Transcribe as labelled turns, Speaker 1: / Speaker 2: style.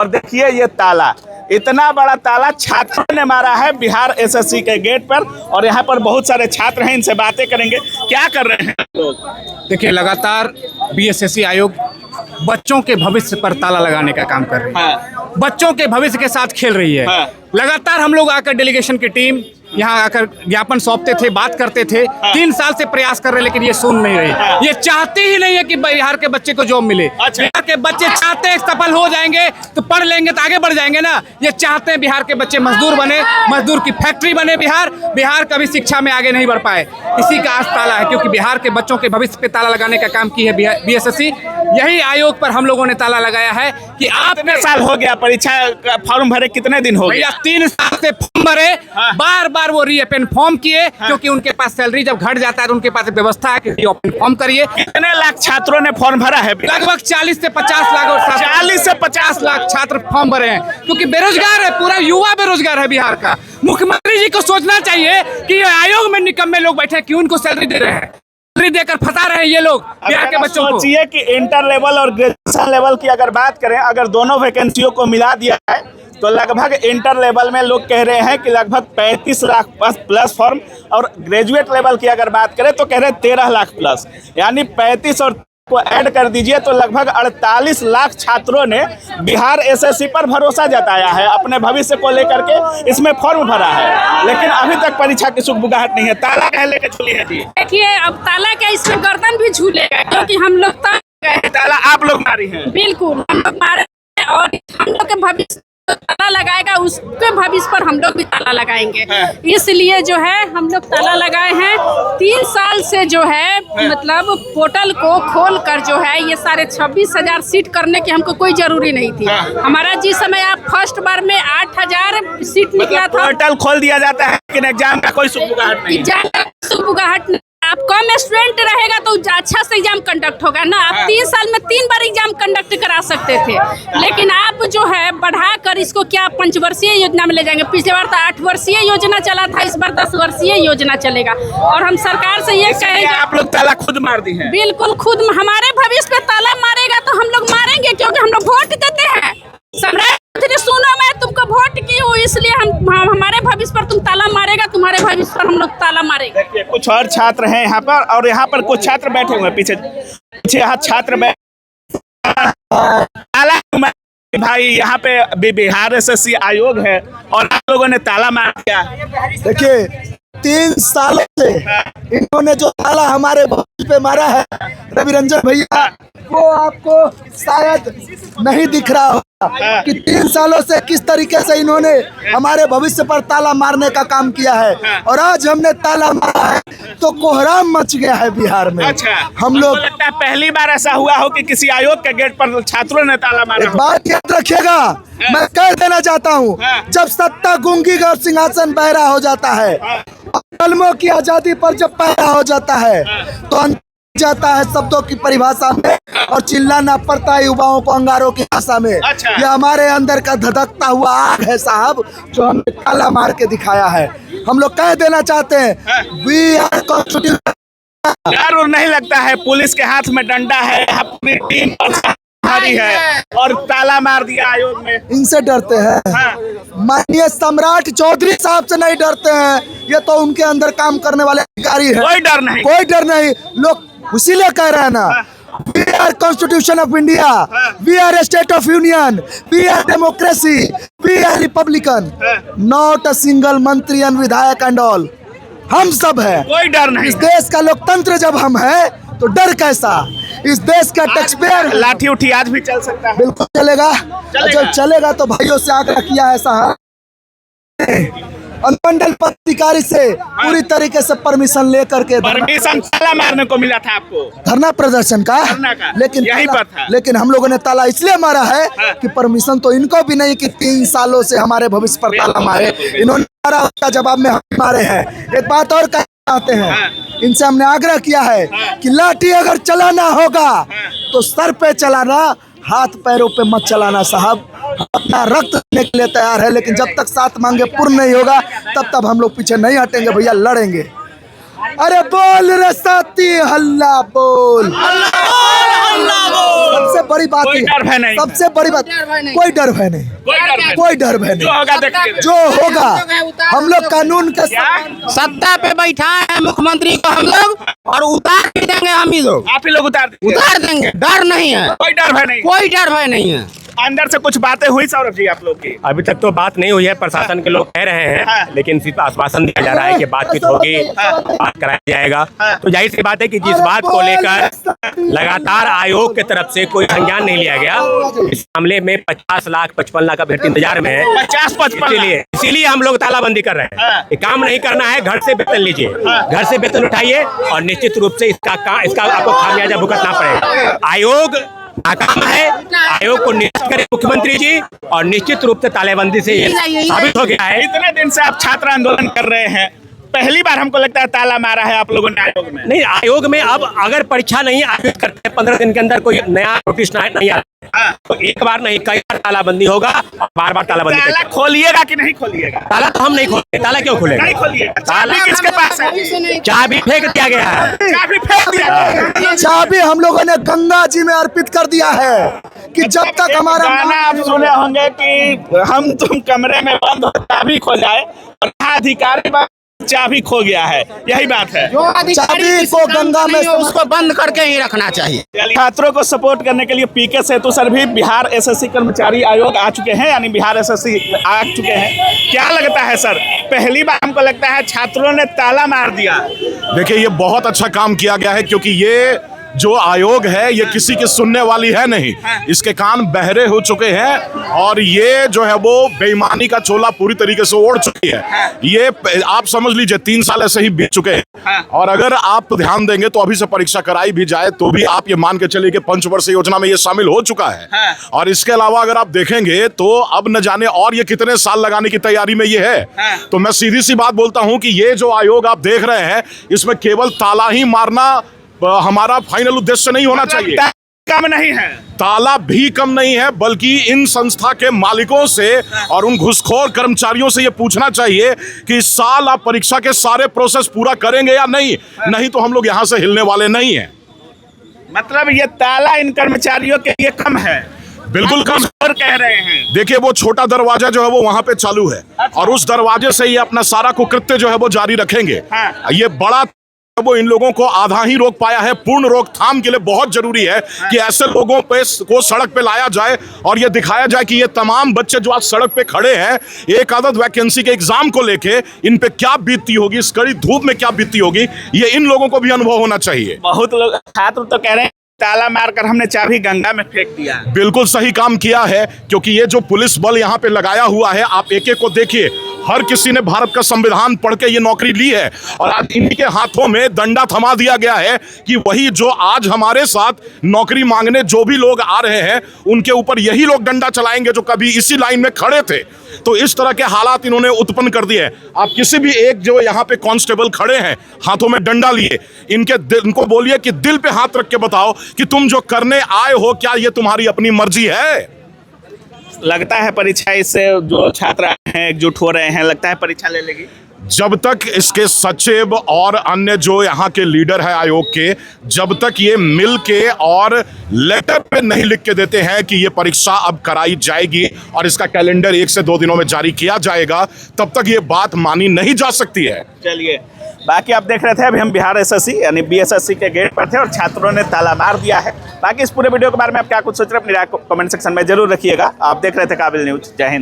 Speaker 1: और देखिए ये ताला, इतना बड़ा ताला छात्रों ने मारा है बिहार एसएससी के गेट पर। और यहाँ पर बहुत सारे छात्र हैं, इनसे बातें करेंगे। क्या कर रहे हैं लोग?
Speaker 2: देखिए, लगातार बीएसएससी आयोग बच्चों के भविष्य पर ताला लगाने का काम कर रही है। बच्चों के भविष्य के साथ खेल रही है। लगातार हम लोग आकर डेलीगेशन की टीम यहाँ आकर ज्ञापन सौंपते थे, बात करते थे। 3 साल से प्रयास कर रहे, लेकिन ये सुन नहीं रहे। ये चाहते ही नहीं है कि बिहार के बच्चे को जॉब मिले। बिहार के बच्चे चाहते हैं सफल हो जाएंगे तो पढ़ लेंगे तो आगे बढ़ जाएंगे ना। ये चाहते हैं बिहार के बच्चे मजदूर बने, मजदूर की फैक्ट्री बने। बिहार कभी शिक्षा में आगे नहीं बढ़ पाए। इसी का आज ताला है, क्योंकि बिहार के बच्चों के भविष्य पे ताला लगाने का काम की है बीएसएससी। यही आयोग पर हम लोगों ने ताला लगाया है कि आप
Speaker 1: कितने साल हो गया परीक्षा फॉर्म भरे, कितने दिन हो गया?
Speaker 2: 3 साल से फॉर्म भरे, बार वो रीओपन फॉर्म किए, क्योंकि उनके पास सैलरी जब घट जाता है तो उनके पास व्यवस्था है कि रीओपन फॉर्म करिए।
Speaker 1: कितने लाख छात्रों ने फॉर्म भरा है?
Speaker 2: लगभग 40 से 50 लाख और
Speaker 1: 40 से 50
Speaker 2: लाख छात्र फॉर्म भरे हैं, क्योंकि बेरोजगार है, पूरा युवा बेरोजगार है बिहार का। मुख्यमंत्री जी को सोचना चाहिए कि ये आयोग में निकम्मे लोग बैठे हैं, क्यों उनको सैलरी दे रहे हैं, सैलरी देकर फंसा रहे हैं ये लोग बिहार के बच्चों को।
Speaker 1: सोचिए कि इंटर लेवल और ग्रेजुएशन लेवल की अगर बात करें, अगर दोनों वैकेंसियों को मिला दिया है तो लगभग इंटर लेवल में लोग कह रहे हैं कि लगभग 35 लाख प्लस फॉर्म, और ग्रेजुएट लेवल की अगर बात करें तो कह रहे हैं 13 लाख प्लस, यानी 35 और को ऐड कर दीजिए तो लगभग 48 लाख छात्रों ने बिहार एसएससी पर भरोसा जताया है, अपने भविष्य को लेकर के इसमें फॉर्म भरा है। लेकिन अभी तक परीक्षा की सुगबुगाहट नहीं है। ताला कह लेके झूली है जी।
Speaker 3: देखिए, अब ताला क्या, इसमें गर्दन भी झूलेगा, क्योंकि हम लोग
Speaker 1: ताला आप लोग मारी हैं।
Speaker 3: बिल्कुल हम लोग मारे, और हम लोग के भविष्य ताला लगाएगा, उसके भविष्य पर हम लोग भी ताला लगाएंगे। इसलिए जो है हम लोग ताला लगाए हैं। 3 साल से जो है मतलब पोर्टल को खोल कर जो है ये सारे 26,000 सीट करने की हमको कोई जरूरी नहीं थी। हमारा जिस समय आप फर्स्ट बार में 8,000 सीट निकला था।
Speaker 1: पोर्टल खोल दिया जाता है, लेकिन एग्जाम का कोई सुगबुगाहट नहीं।
Speaker 3: एग्जाम का सुगबुगाहट, आप कम स्टूडेंट रहेगा तो अच्छा से एग्जाम कंडक्ट होगा ना। आप 3 साल में 3 बार एग्जाम कंडक्ट करा सकते थे, लेकिन आप जो है बढ़ाकर इसको क्या 5 वर्षीय योजना में ले जाएंगे। पिछले बार तो 8 वर्षीय योजना चला था, इस बार 10 वर्षीय योजना चलेगा। और हम सरकार से ये कहेंगे,
Speaker 1: आप लोग ताला खुद मार दी है।
Speaker 3: बिल्कुल खुद, हमारे भविष्य पे ताला मारेगा तो हम लोग मारेंगे, क्योंकि हम लोग वोट देते हैं। सम्राट सुनो, मैं तुमको वोट की हूँ, इसलिए हम हमारे भविष्य पर तुम ताला मारेगा, तुम्हारे भविष्य पर हम लोग ताला मारेंगे।
Speaker 1: देखिए, कुछ और छात्र हैं यहाँ पर, और यहाँ पर कुछ छात्र बैठे हुए हैं पीछे यहाँ छात्र भाई, यहाँ पे बिहार एसएससी आयोग है और आप लोगों ने ताला मार दिया।
Speaker 4: देखिए, 3 सालों से इन्होंने जो ताला हमारे भविष्य पे मारा है, रवि रंजन भैया, वो आपको शायद नहीं दिख रहा होगा कि 3 सालों से किस तरीके से इन्होंने हमारे भविष्य पर ताला मारने का काम किया है। और आज हमने ताला मारा है तो कोहराम मच गया है बिहार में।
Speaker 1: अच्छा,
Speaker 4: हम लोग
Speaker 1: लगता है पहली बार ऐसा हुआ हो कि किसी आयोग के गेट पर छात्रों ने ताला मारा।
Speaker 4: एक बात याद रखिएगा, मैं कह देना चाहता हूँ, जब सत्ता गूंगी और सिंहासन बहरा हो जाता है, कलमों की आजादी पर जब पहरा हो जाता है तो जाता है शब्दों की परिभाषा में, और चिल्लाना पड़ता है युवाओं को अंगारों की भाषा में। ये हमारे अंदर का धधकता हुआ आग है साहब, जो हमने ताला मार के दिखाया है। हम लोग कह देना चाहते हैं, वी आर कॉन्स्टिट्यूशन।
Speaker 1: डर और नहीं लगता है, पुलिस के हाथ में डंडा है, अपनी टीम भारी है और ताला मार दिया आयोग में।
Speaker 4: इनसे डरते हैं? माननीय सम्राट चौधरी साहब से नहीं डरते हैं, ये तो उनके अंदर काम करने वाले अधिकारी हैं।
Speaker 1: कोई डर नहीं,
Speaker 4: कोई डर नहीं। लोग इसीलिए कह रहे हैं ना, we are constitution of India, we are state of union, we are democracy, we are republican, not a single मंत्री एंड विधायक एंड ऑल। हम सब है,
Speaker 1: कोई डर नहीं।
Speaker 4: इस देश का लोकतंत्र जब हम है तो डर कैसा? इस देश का टैक्सपेयर।
Speaker 1: लाठी उठी आज भी चल सकता है।
Speaker 4: बिल्कुल चलेगा, जब चलेगा तो भाइयों से आग्रह किया है साहब, अनुमंडल पदाधिकारी से पूरी तरीके से परमिशन लेकर के
Speaker 1: परमिशन ताला मारने को मिला था आपको,
Speaker 4: धरना प्रदर्शन का। लेकिन
Speaker 1: यही पर था।
Speaker 4: लेकिन हम लोगों ने ताला इसलिए मारा है कि परमिशन तो इनको भी नहीं कि 3 सालों से हमारे भविष्य पर ताला मारे। इन्होंने मारा, उसका जवाब में हम मारे हैं। एक बात और कहते हैं, इनसे हमने आग्रह किया है कि लाठी अगर चलाना होगा तो सर पे चलाना, हाथ पैरों पे मत चलाना साहब। अपना रक्त देने के लिए तैयार है, लेकिन जब तक 7 मांगे पूर्ण नहीं होगा तब तक हम लोग पीछे नहीं हटेंगे भैया, लड़ेंगे। अरे बोल रे साथी हल्ला बोल, सबसे बड़ी बात
Speaker 1: कोई डर भय नहीं।
Speaker 4: सबसे बड़ी बात, कोई डर भय नहीं, कोई डर भय
Speaker 1: जो होगा देखिए।
Speaker 4: नहीं। जो होगा हम लोग कानून के
Speaker 5: सत्ता पे बैठा है मुख्यमंत्री को हम लोग, और उतार भी देंगे हम ही लोग,
Speaker 1: आप ही लोग उतार दीजिए।
Speaker 5: उतार देंगे, डर नहीं है,
Speaker 1: कोई डर भय नहीं।
Speaker 5: कोई डर भय नहीं है।
Speaker 1: अंदर से कुछ बातें हुई सौरभ जी आप लोग की?
Speaker 6: अभी तक तो बात नहीं हुई है, प्रशासन के लोग कह रहे हैं,
Speaker 1: हाँ।
Speaker 6: लेकिन सिर्फ आश्वासन दिया जा रहा है कि बातचीत होगी, बात कराया जाएगा। तो जाहिर सी बात है कि जिस बात को लेकर लगातार आयोग की तरफ से कोई संज्ञान नहीं लिया गया, इस मामले में 50 लाख 55 लाख अभ्यर्थी इंतजार में है।
Speaker 1: 50-55
Speaker 6: इसीलिए हम लोग तालाबंदी कर रहे हैं। ये काम नहीं करना है, घर से वेतन लीजिए, घर से वेतन उठाइए, और निश्चित रूप से इसका आपको खामियाजा भुगतना पड़ेगा। आयोग नाकाम है, आयोग को निरस्त करें मुख्यमंत्री जी, और निश्चित रूप से तालाबंदी से ये साबित हो गया है।
Speaker 1: इतने दिन से आप छात्र आंदोलन कर रहे हैं, पहली बार हमको लगता है ताला मारा है आप लोगों ने आयोग में।
Speaker 6: नहीं, आयोग में अब अगर परीक्षा नहीं आयोजित करते हैं 15 दिन के अंदर कोई नया नोटिस नहीं आता है, तो एक बार नहीं कई बार तालाबंदी होगा, और बार बार तालाबंदी
Speaker 1: ताला
Speaker 6: करेंगे।
Speaker 1: खोलिएगा कि नहीं खोलिएगा?
Speaker 6: ताला तो हम नहीं खोलेंगे, ताला क्यों खोलेंगे?
Speaker 1: नहीं खोलिएगा।
Speaker 6: ताला
Speaker 1: चाबी किसके पास है?
Speaker 6: चाबी फेंक दिया गया है।
Speaker 1: चाबी फेंक दिया।
Speaker 4: चाबी हम लोगों ने गंगा जी में अर्पित कर दिया है कि जब तक हमारा
Speaker 1: गाना आप सुने होंगे कि हम तुम कमरे में बंद हो चाबी खो जाए, और यहाँ अधिकारी चाबी खो गया है, यही बात है।
Speaker 4: चाबी को गंगा में
Speaker 5: उसको बंद करके ही रखना चाहिए।
Speaker 1: छात्रों को सपोर्ट करने के लिए पीके सेतु सर भी बिहार एसएससी कर्मचारी आयोग आ चुके हैं, यानी बिहार एसएससी आ चुके हैं। क्या लगता है सर, पहली बार हमको लगता है छात्रों ने ताला मार दिया?
Speaker 7: देखिए, ये बहुत अच्छा काम किया गया है, क्योंकि ये जो आयोग है ये किसी की सुनने वाली है नहीं। इसके कान बहरे हो चुके हैं, और ये जो है वो बेईमानी का चोला पूरी तरीके से ओढ़ चुकी है। ये आप समझ लीजिए 3 साल ऐसे ही बीत चुके हैं, और अगर आप ध्यान देंगे तो अभी से परीक्षा कराई भी जाए तो भी आप ये मान के चलिए कि पंचवर्षीय योजना में ये शामिल हो चुका है। और इसके अलावा अगर आप देखेंगे तो अब न जाने और ये कितने साल लगाने की तैयारी में ये है। तो मैं सीधी सी बात बोलता हूं कि ये जो आयोग आप देख रहे हैं, इसमें केवल ताला ही मारना हमारा फाइनल उद्देश्य नहीं होना चाहिए।
Speaker 1: कम नहीं है,
Speaker 7: ताला भी कम नहीं है, बल्कि इन संस्था के मालिकों से और उन घुसखोर कर्मचारियों से ये पूछना चाहिए कि इस साल आप परीक्षा के सारे प्रोसेस पूरा करेंगे या नहीं। नहीं तो हम लोग यहां से हिलने वाले नहीं हैं।
Speaker 1: मतलब ये ताला इन कर्मचारियों के लिए कम है?
Speaker 7: बिल्कुल कम
Speaker 1: और कह रहे हैं।
Speaker 7: देखिए, वो छोटा दरवाजा जो है वो वहां पे चालू है, और उस दरवाजे से ये अपना सारा कुकृत्य जो है वो जारी रखेंगे। ये बड़ा वो इन लोगों को आधा ही रोक पाया है। पूर्ण रोकथाम के लिए बहुत जरूरी है कि ऐसे लोगों पे को सड़क पे लाया जाए, और ये दिखाया जाए कि ये तमाम बच्चे जो आज सड़क पे खड़े हैं एक आदत वैकेंसी के एग्जाम को लेके, इन पे क्या बीतती होगी, इस कड़ी धूप में क्या बीतती होगी, ये इन लोगों को भी अनुभव होना चाहिए।
Speaker 1: बहुत लोग छात्र तो कह रहे हैं ताला मारकर हमने चाबी गंगा में फेंक दिया।
Speaker 7: बिल्कुल सही काम किया है, क्योंकि ये जो पुलिस बल यहाँ पे लगाया हुआ है, आप एक एक को देखिए। हर किसी ने भारत का संविधान पढ़ के ये नौकरी ली है, और आज इन्हीं के हाथों में डंडा थमा दिया गया है कि वही जो आज हमारे साथ नौकरी मांगने जो भी लोग आ रहे हैं, उनके ऊपर यही लोग डंडा चलाएंगे जो कभी इसी लाइन में खड़े थे। तो इस तरह के हालात इन्होंने उत्पन्न कर दिए हैं। आप किसी भी एक जो यहाँ पे कांस्टेबल खड़े हैं हाथों में डंडा लिए, इनको बोलिए कि दिल पे हाथ रख के बताओ कि तुम जो करने आए हो, क्या ये तुम्हारी अपनी मर्जी है?
Speaker 1: लगता है परीक्षा इससे जो छात्र हैं एकजुट हो रहे हैं, लगता है परीक्षा ले लेगी।
Speaker 7: जब तक इसके सचिव और अन्य जो यहाँ के लीडर है आयोग के, जब तक ये मिल के और लेटर पे नहीं लिख के देते हैं कि ये परीक्षा अब कराई जाएगी और इसका कैलेंडर 1 से 2 दिनों में जारी किया जाएगा, तब तक ये बात मानी नहीं जा सकती है।
Speaker 1: चलिए, बाकी आप देख रहे थे, अभी हम बिहार एसएससी यानी बीएसएससी के गेट पर थे और छात्रों ने ताला मार दिया है। बाकी इस पूरे वीडियो के बारे में आप क्या कुछ सोच रहे हैं, अपनी राय को कमेंट सेक्शन में जरूर रखिएगा। आप देख रहे थे काबिल न्यूज। जय हिंद।